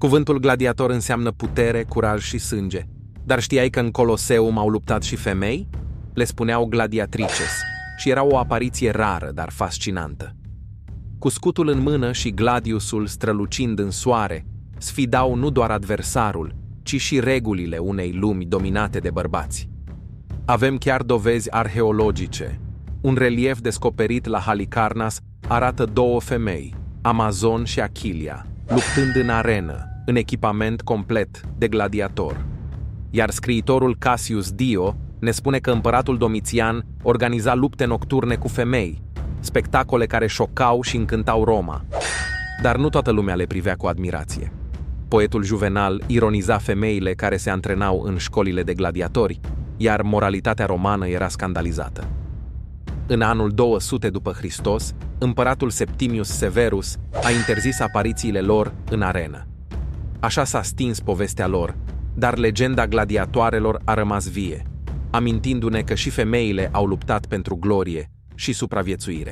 Cuvântul gladiator înseamnă putere, curaj și sânge. Dar știai că în Coloseum au luptat și femei? Le spuneau gladiatrices și era o apariție rară, dar fascinantă. Cu scutul în mână și gladiusul strălucind în soare, sfidau nu doar adversarul, ci și regulile unei lumi dominate de bărbați. Avem chiar dovezi arheologice. Un relief descoperit la Halicarnas arată două femei, Amazon și Achilia, luptând în arenă, în echipament complet de gladiator. Iar scriitorul Cassius Dio ne spune că împăratul Domitian organiza lupte nocturne cu femei, spectacole care șocau și încântau Roma. Dar nu toată lumea le privea cu admirație. Poetul Juvenal ironiza femeile care se antrenau în școlile de gladiatori, iar moralitatea romană era scandalizată. În anul 200 după Hristos, împăratul Septimius Severus a interzis aparițiile lor în arenă. Așa s-a stins povestea lor, dar legenda gladiatoarelor a rămas vie, amintindu-ne că și femeile au luptat pentru glorie și supraviețuire.